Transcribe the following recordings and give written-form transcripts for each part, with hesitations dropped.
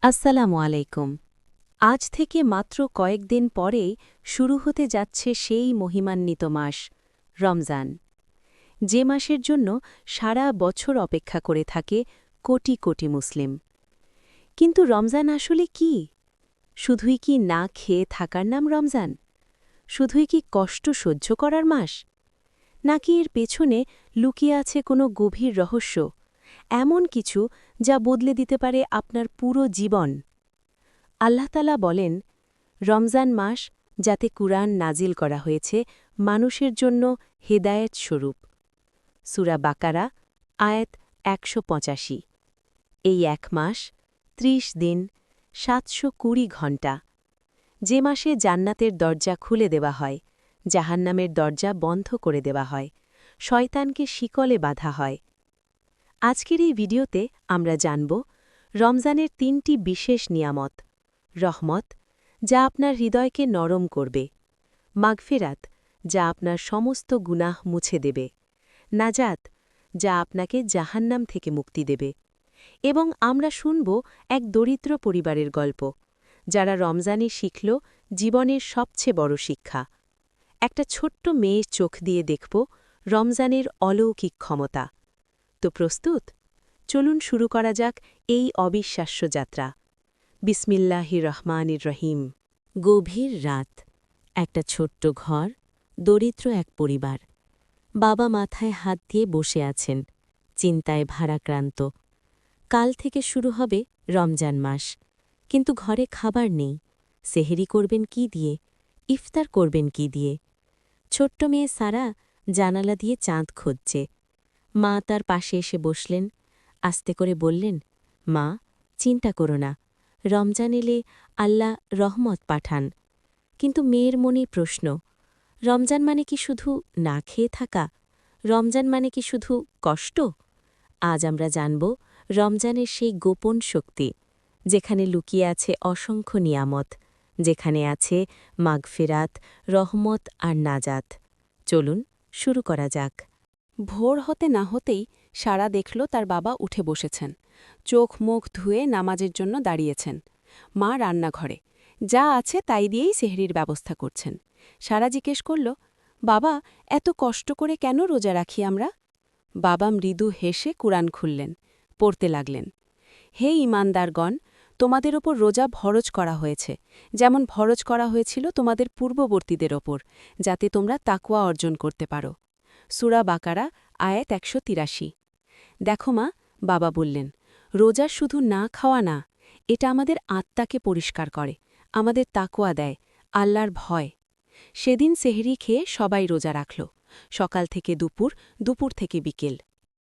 আসসালামু আলাইকুম। আজ থেকে মাত্র কয়েকদিন পরেই শুরু হতে যাচ্ছে সেই মহিমান্বিত মাস রমজান, যে মাসের জন্য সারা বছর অপেক্ষা করে থাকে কোটি কোটি মুসলিম। কিন্তু রমজান আসলে কি? শুধুই কি না খেয়ে থাকার নাম রমজান? শুধুই কি কষ্ট সহ্য করার মাস? নাকি এর পেছনে লুকিয়ে আছে কোনো গভীর রহস্য, এমন কিছু যা বদলে দিতে পারে আপনার পুরো জীবন? আল্লাহ তাআলা বলেন, রমজান মাস যাতে কুরআন নাজিল করা হয়েছে মানুষের জন্য হেদায়েত স্বরূপ। সূরা বাকারা আয়াত ১৮৫। এই এক মাস ৩০ দিন ৭২০ ঘণ্টা, যে মাসে জান্নাতের দরজা খুলে দেওয়া হয়, জাহান্নামের দরজা বন্ধ করে দেওয়া হয়, শয়তানকে শিকলে বাঁধা হয়। আজকের এই ভিডিওতে আমরা জানব রমজানের ৩টি বিশেষ নিয়ামত: রহমত, যা আপনার হৃদয়কে নরম করবে; মাগফিরাত, যা আপনার সমস্ত গুনাহ মুছে দেবে; নাজাত, যা আপনাকে জাহান্নাম থেকে মুক্তি দেবে। এবং আমরা শুনব এক দরিদ্র পরিবারের গল্প, যারা রমজানে শিখল জীবনের সবচেয়ে বড় শিক্ষা। একটা ছোট্ট মেয়ের চোখ দিয়ে দেখব রমজানের অলৌকিক ক্ষমতা। তো প্রস্তুত? চলুন শুরু করা যাক এই অবিশ্বাস্য যাত্রা। বিসমিল্লাহির রহমানির রহিম। গভীর রাত, একটা ছোট্ট ঘর, দরিদ্র এক পরিবার। বাবা মাথায় হাত দিয়ে বসে আছেন, চিন্তায় ভারাক্রান্ত। কাল থেকে শুরু হবে রমজান মাস, কিন্তু ঘরে খাবার নেই। সেহরি করবেন কি দিয়ে? ইফতার করবেন কি দিয়ে? ছোট্ট মেয়ে সারা জানালা দিয়ে চাঁদ খুঁজছে। মা তার পাশে এসে বসলেন, আস্তে করে বললেন, মা, চিন্তা করো না, রমজান এলে আল্লাহ রহমত পাঠান। কিন্তু মেয়ের মনে প্রশ্ন, রমজান মানে কি শুধু না খেয়ে থাকা? রমজান মানে কি শুধু কষ্ট? আজ আমরা জানব রমজানের সেই গোপন শক্তি, যেখানে লুকিয়ে আছে অসংখ্য নিয়ামত, যেখানে আছে মাগফিরাত, রহমত আর নাজাত। চলুন শুরু করা যাক। ভোর হতে না হতেই সারা দেখল তার বাবা উঠে বসেছেন, চোখ মুখ ধুয়ে নামাজের জন্য দাঁড়িয়েছেন। মা রান্নাঘরে যা আছে তাই দিয়েই সেহরির ব্যবস্থা করছেন। সারা জিজ্ঞেস করল, বাবা, এত কষ্ট করে কেন রোজা রাখি আমরা? বাবা মৃদু হেসে কুরআন খুললেন, পড়তে লাগলেন। হে ঈমানদারগণ, তোমাদের ওপর রোজা ফরজ করা হয়েছে, যেমন ফরজ করা হয়েছিল তোমাদের পূর্ববর্তীদের ওপর, যাতে তোমরা তাকওয়া অর্জন করতে পারো। সূরা বাকারা আয়াত ১৮৩। দেখো মা, বাবা বললেন, রোজা শুধু না খাওয়া না, এটা আমাদের আত্মাকে পরিষ্কার করে, আমাদের তাকওয়া দেয়, আল্লাহর ভয়। সেদিন সেহরি খেয়ে সবাই রোজা রাখল, সকাল থেকে দুপুর, দুপুর থেকে বিকেল।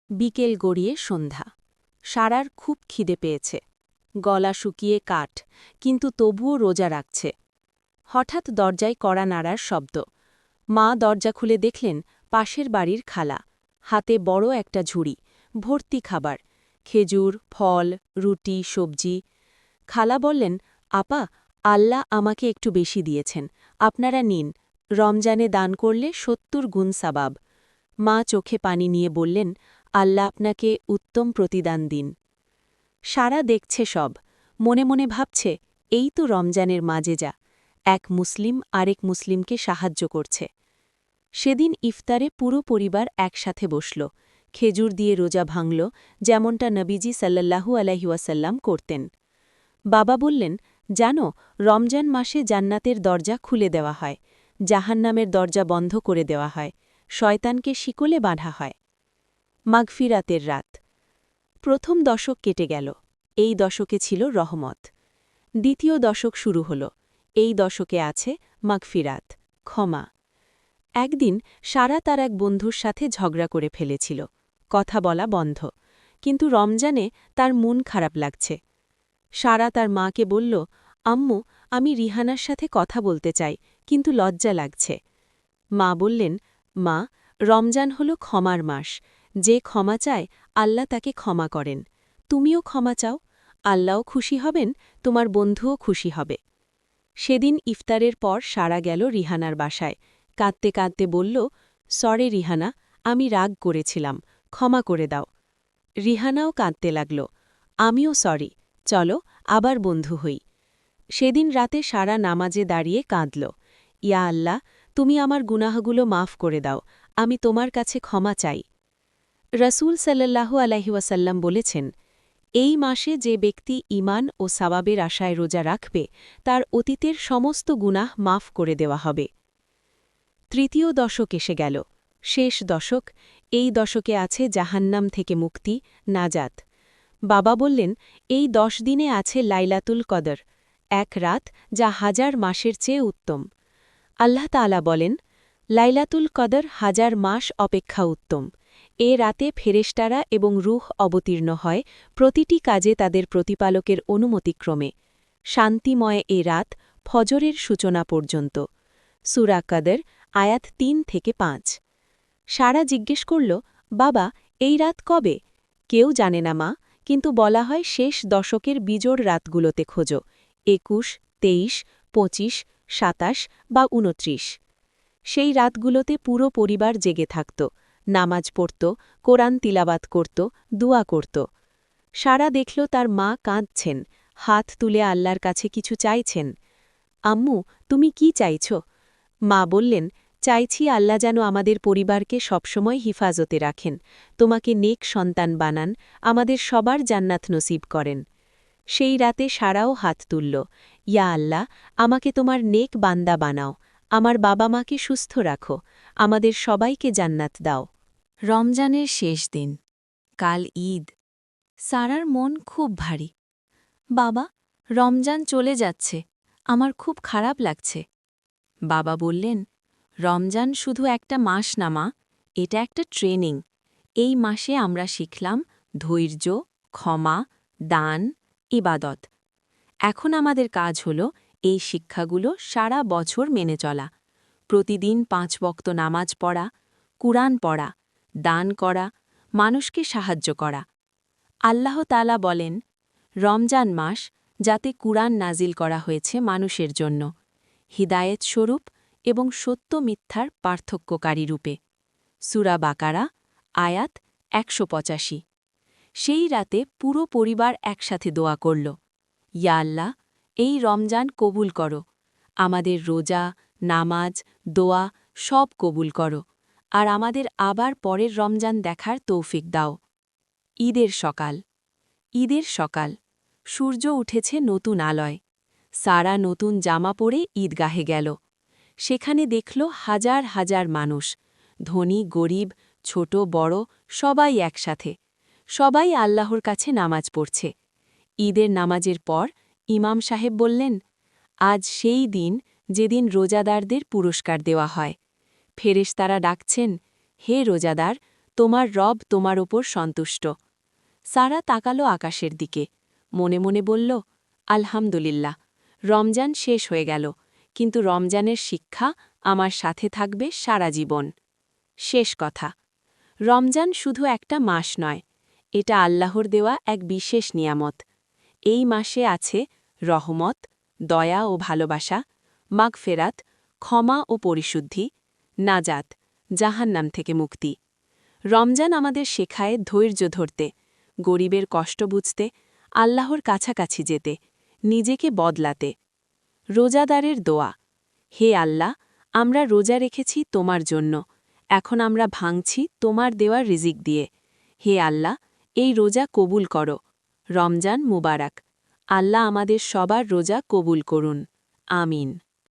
বিকেল গড়িয়ে সন্ধ্যা। সারার খুব খিদে পেয়েছে, গলা শুকিয়ে কাঠ, কিন্তু তবুও রোজা রাখছে। হঠাৎ দরজায় কড়া নাড়ার শব্দ। মা দরজা খুলে দেখলেন পাশের বাড়ির খালা, হাতে বড় একটা ঝুড়ি, ভর্তি খাবার, খেজুর, ফল, রুটি, সবজি। খালা বললেন, আপা, আল্লাহ আমাকে একটু বেশি দিয়েছেন, আপনারা নিন, রমজানে দান করলে ৭০ গুণ সাবাব। মা চোখে পানি নিয়ে বললেন, আল্লাহ আপনাকে উত্তম প্রতিদান দিন। সারা দেখছে সব, মনে মনে ভাবছে, এই তো রমজানের মাজেজা, এক মুসলিম আরেক মুসলিমকে সাহায্য করছে। সেদিন ইফতারে পুরো পরিবার একসাথে বসল, খেজুর দিয়ে রোজা ভাঙল, যেমনটা নবীজি সাল্লাল্লাহু আলাইহি ওয়াসাল্লাম করতেন। বাবা বললেন, জানো, রমজান মাসে জান্নাতের দরজা খুলে দেওয়া হয়, জাহান্নামের দরজা বন্ধ করে দেওয়া হয়, শয়তানকে শিকলে বাঁধা হয়। মাগফিরাতের রাত। প্রথম দশক কেটে গেল, এই দশকে ছিল রহমত। দ্বিতীয় দশক শুরু হল, এই দশকে আছে মাগফিরাত, ক্ষমা। একদিন সারা তার এক বন্ধুর সাথে ঝগড়া করে ফেলেছিল, কথা বলা বন্ধ, কিন্তু রমজানে তার মন খারাপ লাগছে। সারা তার মাকে বলল, আম্মু, আমি রিহানার সাথে কথা বলতে চাই, কিন্তু লজ্জা লাগছে। মা বললেন, মা, রমজান হল ক্ষমার মাস, যে ক্ষমা চায় আল্লাহ তাকে ক্ষমা করেন। তুমিও ক্ষমা চাও, আল্লাহও খুশি হবেন, তোমার বন্ধুও খুশি হবে। সেদিন ইফতারের পর সারা গেল রিহানার বাসায়, কাঁদতে কাঁদতে বলল, সরে রিহানা, আমি রাগ করেছিলাম, ক্ষমা করে দাও। রিহানাও কাঁদতে লাগল, আমিও সরি, চলো আবার বন্ধু হই। সেদিন রাতে সারা নামাজে দাঁড়িয়ে কাঁদল, ইয়া আল্লাহ, তুমি আমার গুনাহগুলো মাফ করে দাও, আমি তোমার কাছে ক্ষমা চাই। রসুল সাল্লাল্লাহু আলাইহি ওয়াসাল্লাম বলেছেন, এই মাসে যে ব্যক্তি ঈমান ও সাওয়াবের আশায় রোজা রাখবে তার অতীতের সমস্ত গুনাহ মাফ করে দেওয়া হবে। তৃতীয় দশক এসে গেল, শেষ দশক। এই দশকে আছে জাহান্নাম থেকে মুক্তি, নাজাত। বাবা বললেন, এই 10 দিনে আছে লাইলাতুল কদর, এক রাত যা 1000 মাসের চেয়ে উত্তম। আল্লাহ তাআলা বলেন, লাইলাতুল কদর 1000 মাস অপেক্ষা উত্তম। এ রাতে ফেরেশতারা এবং রূহ অবতীর্ণ হয় প্রতিটি কাজে তাদের প্রতিপালকের অনুমতিক্রমে। শান্তিময় এ রাত ফজরের সূচনা পর্যন্ত। সূরা কদর, আয়াত 3 থেকে 5। সারা জিজ্ঞেস করল, বাবা, এই রাত কবে? কেউ জানে না মা, কিন্তু বলা হয় শেষ দশকের বিজোড় রাতগুলোতে খোঁজো, 21, 23, 25, 27 বা 29। সেই রাতগুলোতে পুরো পরিবার জেগে থাকত, নামাজ পড়ত, কোরআন তিলাবাত করত, দুয়া করত। সারা দেখল তার মা কাঁদছেন, হাত তুলে আল্লাহর কাছে কিছু চাইছেন। আম্মু, তুমি কি চাইছ? মা বললেন, চাইছি আল্লাহ যেন আমাদের পরিবারকে সবসময় হিফাজতে রাখেন, তোমাকে নেক সন্তান বানান, আমাদের সবার জান্নাত নসিব করেন। সেই রাতে সারাও হাত তুলল, ইয়া আল্লাহ, আমাকে তোমার নেক বান্দা বানাও, আমার বাবা মাকে সুস্থ রাখো, আমাদের সবাইকে জান্নাত দাও। রমজানের শেষ দিন, কাল ঈদ। সারার মন খুব ভারী। বাবা, রমজান চলে যাচ্ছে, আমার খুব খারাপ লাগছে। বাবা বললেন, রমজান শুধু একটা মাস না মা, এটা একটা ট্রেনিং। এই মাসে আমরা শিখলাম ধৈর্য, ক্ষমা, দান, ইবাদত। এখন আমাদের কাজ হল এই শিক্ষাগুলো সারা বছর মেনে চলা। প্রতিদিন 5 ওয়াক্ত নামাজ পড়া, কুরআন পড়া, দান করা, মানুষকে সাহায্য করা। আল্লাহ তাআলা বলেন, রমজান মাস যাতে কুরআন নাজিল করা হয়েছে মানুষের জন্য, হিদায়েত স্বরূপ এবং সত্য মিথ্যার পার্থক্যকারী রূপে। সূরা বাকারা, আয়াত 185। সেই রাতে পুরো পরিবার একসাথে দোয়া করল, ইয়া আল্লাহ, এই রমজান কবুল করো, আমাদের রোজা, নামাজ, দোয়া সব কবুল করো, আর আমাদের আবার পরের রমজান দেখার তৌফিক দাও। ঈদের সকাল। ঈদের সকাল, সূর্য উঠেছে নতুন আলোয়। সারা নতুন জামা পরে ঈদগাহে গেল। সেখানে দেখল হাজার হাজার মানুষ, ধনী গরিব, ছোট বড়, সবাই একসাথে। সবাই আল্লাহর কাছে নামাজ পড়ছে। ঈদের নামাজের পর ইমাম সাহেব বললেন, আজ সেই দিন যেদিন রোজাদারদের পুরস্কার দেওয়া হয়। ফেরেশতারা ডাকছেন, হে রোজাদার, তোমার রব তোমার ওপর সন্তুষ্ট। সারা তাকালো আকাশের দিকে, মনে মনে বলল, আলহামদুলিল্লাহ, রমজান শেষ হয়ে গেল, কিন্তু রমজানের শিক্ষা আমার সাথে থাকবে সারা জীবন। শেষ কথা, রমজান শুধু একটা মাস নয়, এটা আল্লাহর দেওয়া এক বিশেষ নিয়ামত। এই মাসে আছে রহমত, দয়া ও ভালোবাসা, মাগফেরাত, ক্ষমা ও পরিশুদ্ধি, নাজাত, জাহান্নাম থেকে মুক্তি। রমজান আমাদের শেখায় ধৈর্য ধরতে, গরিবের কষ্ট বুঝতে, আল্লাহর কাছাকাছি যেতে, নিজেকে বদলাতে। রোজাদারের দোয়া, হে আল্লাহ, আমরা রোজা রেখেছি তোমার জন্য, এখন আমরা ভাঙছি তোমার দেওয়া রিজিক দিয়ে। হে আল্লাহ, এই রোজা কবুল করো। রমজান মুবারক। আল্লাহ আমাদের সবার রোজা কবুল করুন। আমিন।